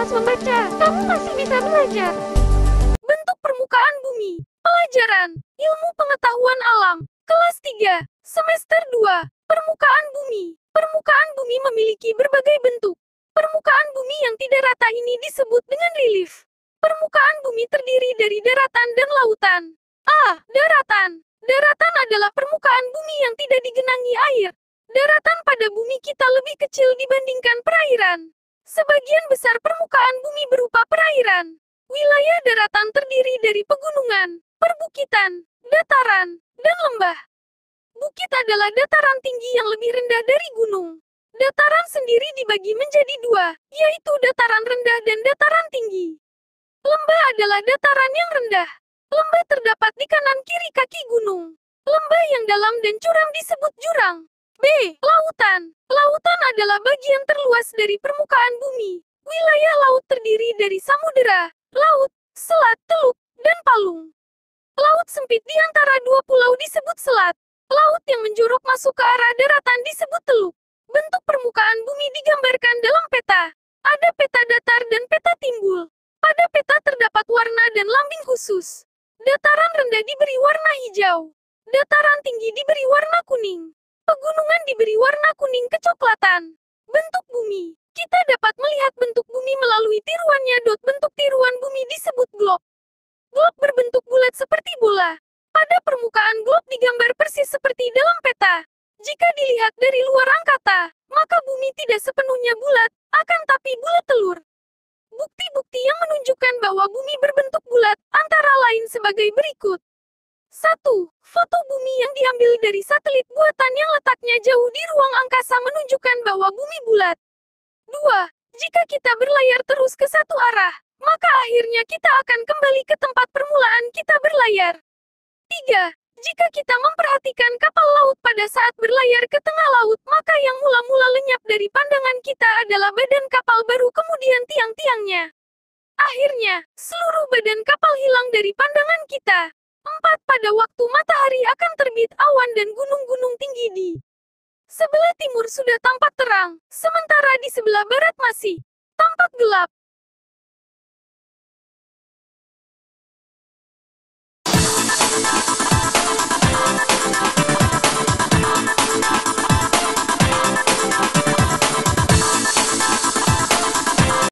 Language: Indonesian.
malas membaca. Kamu masih bisa belajar. Bentuk permukaan bumi. Pelajaran Ilmu Pengetahuan Alam. Kelas 3, Semester 2. Permukaan bumi. Permukaan bumi memiliki berbagai bentuk. Permukaan bumi yang tidak rata ini disebut dengan relief. Permukaan bumi terdiri dari daratan dan lautan. A. Daratan. Daratan adalah permukaan bumi yang tidak digenangi air. Daratan pada bumi kita lebih kecil dibandingkan perairan. Sebagian besar permukaan bumi berupa perairan. Wilayah daratan terdiri dari pegunungan, perbukitan, dataran, dan lembah. Bukit adalah dataran tinggi yang lebih rendah dari gunung. Dataran sendiri dibagi menjadi dua, yaitu dataran rendah dan dataran tinggi. Lembah adalah dataran yang rendah. Lembah terdapat di kanan kiri kaki gunung. Lembah yang dalam dan curam disebut jurang. B. Lautan. Lautan adalah bagian terluas dari permukaan bumi. Wilayah laut terdiri dari samudera, laut, selat, teluk, dan palung. Laut sempit di antara dua pulau disebut selat. Laut yang menjorok masuk ke arah daratan disebut teluk. Bentuk permukaan bumi digambarkan dalam peta. Ada peta datar dan peta timbul. Pada peta terdapat warna dan lambing khusus. Dataran rendah diberi warna hijau. Dataran tinggi diberi warna kuning. Pegunungan diberi warna kuning kecoklatan. Bentuk bumi. Kita dapat melihat bentuk bumi melalui tiruannya. Bentuk tiruan bumi disebut glob. Glob berbentuk bulat seperti bola. Pada permukaan glob digambar persis seperti dalam peta. Jika dilihat dari luar angkasa, maka bumi tidak sepenuhnya bulat, akan tapi bulat telur. Bukti-bukti yang menunjukkan bahwa bumi berbentuk bulat, antara lain sebagai berikut. 1. Foto bumi yang diambil dari satelit buatan yang letaknya jauh di ruang angkasa menunjukkan bahwa bumi bulat. 2. Jika kita berlayar terus ke satu arah, maka akhirnya kita akan kembali ke tempat permulaan kita berlayar. 3. Jika kita memperhatikan kapal laut pada saat berlayar ke tengah laut, maka yang mula-mula lenyap dari pandangan kita adalah badan kapal baru kemudian tiang-tiangnya. Akhirnya, seluruh badan kapal hilang dari pandangan kita. 4. Pada waktu matahari akan terbit, awan dan gunung-gunung tinggi di sebelah timur sudah tampak terang, sementara di sebelah barat masih tampak gelap.